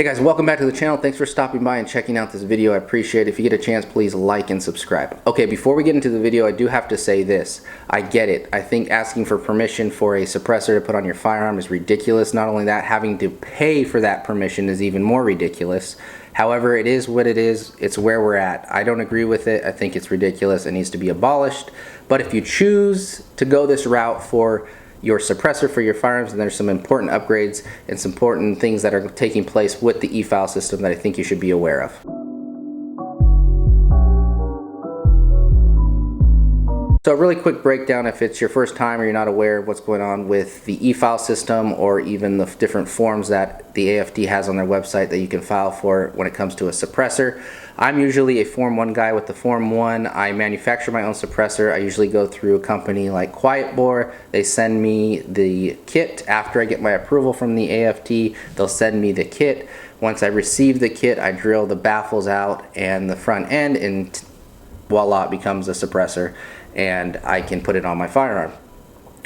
Hey guys, welcome back to the channel. Thanks for stopping by and checking out this video. I appreciate it. If you get a chance, please like and subscribe. Okay, before we get into the video, I do have to say this. I get it. I think asking for permission for a suppressor to put on your firearm is ridiculous. Not only that, having to pay for that permission is even more ridiculous. However, it is what it is. It's where we're at. I don't agree with it. I think it's ridiculous. It needs to be abolished. But if you choose to go this route for your suppressor for your firearms, and there's some important upgrades and some important things that are taking place with the e-file system that I think you should be aware of. So a really quick breakdown if it's your first time or you're not aware of what's going on with the e-file system or even the different forms that the AFD has on their website that you can file for when it comes to a suppressor. I'm usually a Form 1 guy with the Form 1. I manufacture my own suppressor. I usually go through a company like QuietBore. They send me the kit. After I get my approval from the AFD, they'll send me the kit. Once I receive the kit, I drill the baffles out and the front end, and voila, it becomes a suppressor, and I can put it on my firearm.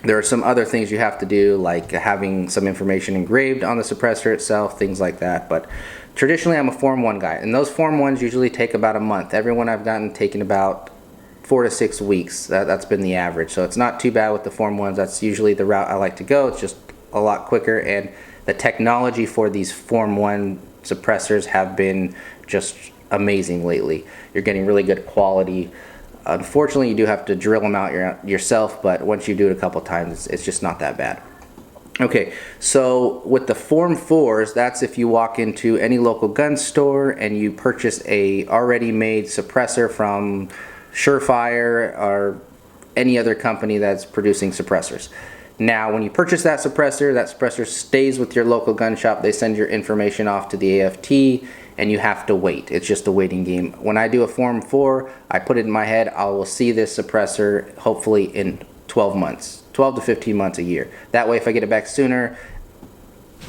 There are some other things you have to do, like having some information engraved on the suppressor itself, things like that. But traditionally, I'm a Form 1 guy, and those Form 1s usually take about a month. Every one I've gotten taken about 4 to 6 weeks. That's been the average. So it's not too bad with the Form 1s. That's usually the route I like to go. It's just a lot quicker, and the technology for these Form 1 suppressors have been just amazing lately. You're getting really good quality. Unfortunately, you do have to drill them out yourself, but once you do it a couple times, it's just not that bad. Okay, so with the Form 4s, that's if you walk into any local gun store and you purchase a already made suppressor from Surefire or any other company that's producing suppressors. Now, when you purchase that suppressor stays with your local gun shop. They send your information off to the AFT, and you have to wait. It's just a waiting game. When I do a Form 4, I put it in my head, I will see this suppressor hopefully in 12 months, 12 to 15 months, a year. That way, if I get it back sooner,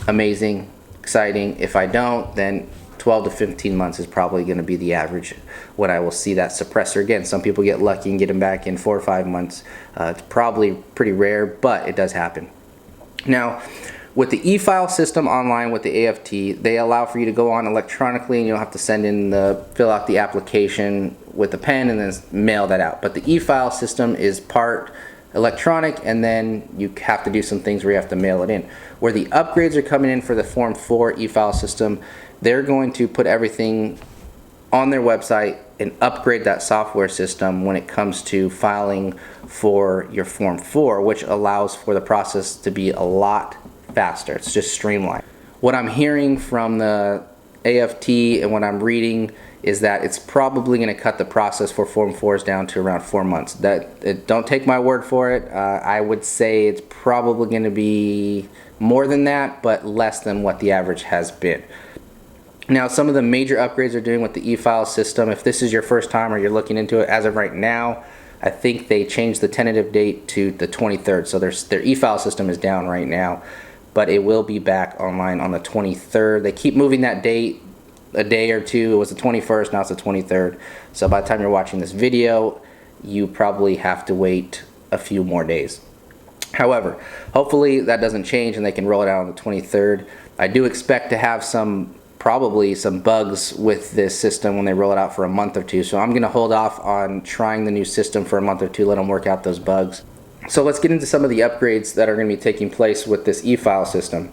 amazing, exciting. If I don't, then 12 to 15 months is probably going to be the average when I will see that suppressor again. Some people get lucky and get them back in 4 or 5 months. It's probably pretty rare, but it does happen. Now, with the e-file system online with the AFT, they allow for you to go on electronically, and you'll have to fill out the application with a pen and then mail that out. But the e-file system is part electronic, and then you have to do some things where you have to mail it in. Where the upgrades are coming in for the Form 4 e-file system, they're going to put everything on their website and upgrade that software system when it comes to filing for your Form 4, which allows for the process to be a lot faster. It's just streamlined. What I'm hearing from the AFT and what I'm reading is that it's probably going to cut the process for Form 4s down to around 4 months. Don't take my word for it. I would say it's probably going to be more than that, but less than what the average has been. Now, some of the major upgrades they're doing with the e-file system, if this is your first time or you're looking into it, as of right now, I think they changed the tentative date to the 23rd. So their e-file system is down right now, but it will be back online on the 23rd. They keep moving that date a day or two. It was the 21st, now it's the 23rd. So by the time you're watching this video, you probably have to wait a few more days. However, hopefully that doesn't change and they can roll it out on the 23rd. I do expect to have probably some bugs with this system when they roll it out for a month or two. So I'm going to hold off on trying the new system for a month or two, let them work out those bugs. So let's get into some of the upgrades that are going to be taking place with this e-file system.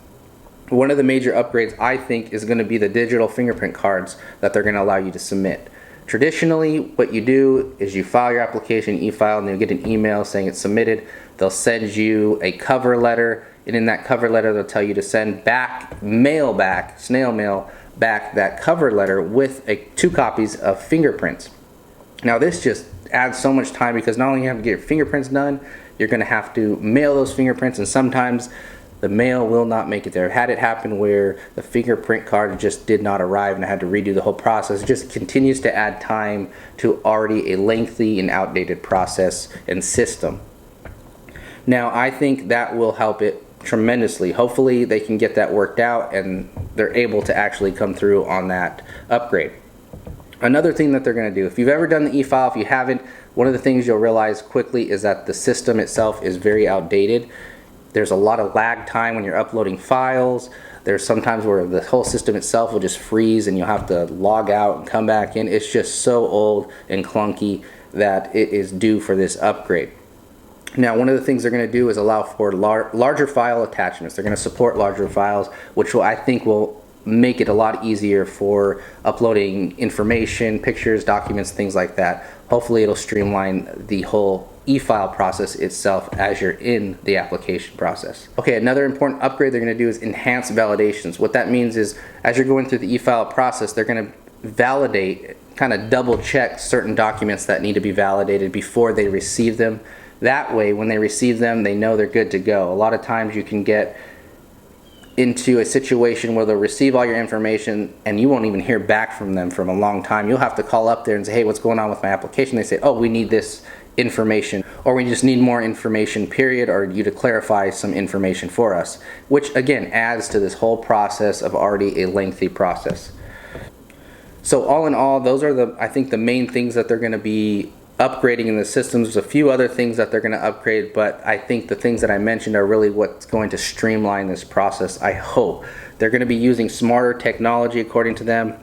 One of the major upgrades, I think, is going to be the digital fingerprint cards that they're going to allow you to submit. Traditionally, what you do is you file your application, e-file, and you'll get an email saying it's submitted. They'll send you a cover letter, and in that cover letter, they'll tell you to send back, snail mail back that cover letter with 2 copies of fingerprints. Now, this just adds so much time because not only you have to get your fingerprints done, you're going to have to mail those fingerprints, and sometimes the mail will not make it there. I've had it happen where the fingerprint card just did not arrive and I had to redo the whole process. It just continues to add time to already a lengthy and outdated process and system. Now, I think that will help it tremendously. Hopefully they can get that worked out and they're able to actually come through on that upgrade. Another thing that they're going to do, if you've ever done the e-file, if you haven't, one of the things you'll realize quickly is that the system itself is very outdated. There's a lot of lag time when you're uploading files. There's sometimes where the whole system itself will just freeze and you'll have to log out and come back in. It's just so old and clunky that it is due for this upgrade. Now, one of the things they're going to do is allow for larger file attachments. They're going to support larger files, which I think will make it a lot easier for uploading information, pictures, documents, things like that. Hopefully it'll streamline the whole e-file process itself as you're in the application process. Okay, another important upgrade they're going to do is enhance validations. What that means is as you're going through the e-file process, they're going to validate, kind of double check certain documents that need to be validated before they receive them. That way, when they receive them, they know they're good to go. A lot of times you can get into a situation where they'll receive all your information and you won't even hear back from them from a long time. You'll have to call up there and say, hey, what's going on with my application? They say, oh, we need this information, or we just need more information, period, or you to clarify some information for us, which again adds to this whole process of already a lengthy process. So all in all, those are I think the main things that they're going to be upgrading in the systems. There's a few other things that they're going to upgrade, but I think the things that I mentioned are really what's going to streamline this process. I hope they're going to be using smarter technology according to them,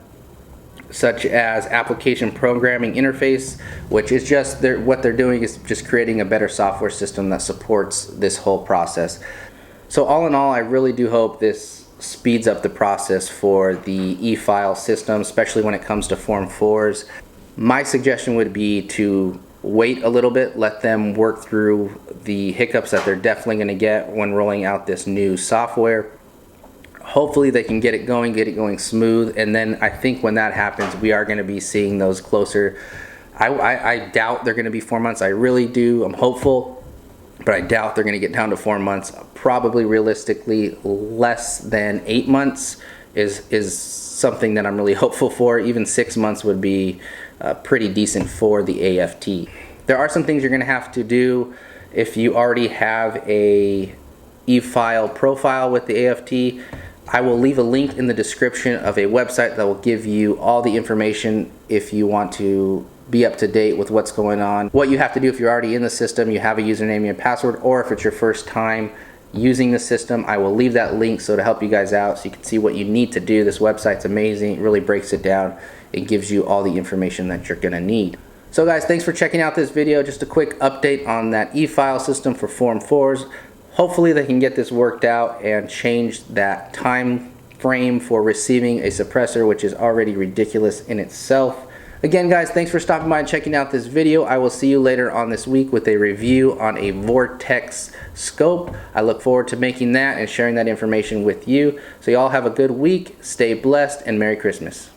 such as application programming interface, which is just what they're doing is just creating a better software system that supports this whole process. So all in all, I really do hope this speeds up the process for the e-file system, especially when it comes to Form 4s. My suggestion would be to wait a little bit, let them work through the hiccups that they're definitely going to get when rolling out this new software. Hopefully they can get it going smooth, and then I think when that happens, we are going to be seeing those closer. I doubt they're going to be 4 months. I really do. I'm hopeful, but I doubt they're going to get down to 4 months. Probably realistically less than 8 months is something that I'm really hopeful for. Even 6 months would be pretty decent for the AFT. There are some things you're going to have to do if you already have a e-file profile with the AFT. I will leave a link in the description of a website that will give you all the information if you want to be up to date with what's going on. What you have to do if you're already in the system, you have a username and password, or if it's your first time using the system, I will leave that link so to help you guys out so you can see what you need to do. This website's amazing. It really breaks it down. It gives you all the information that you're going to need. So guys, thanks for checking out this video. Just a quick update on that e-file system for Form 4s. Hopefully they can get this worked out and change that time frame for receiving a suppressor, which is already ridiculous in itself. Again guys, thanks for stopping by and checking out this video. I will see you later on this week with a review on a Vortex scope. I look forward to making that and sharing that information with you. So y'all have a good week, stay blessed, and Merry Christmas.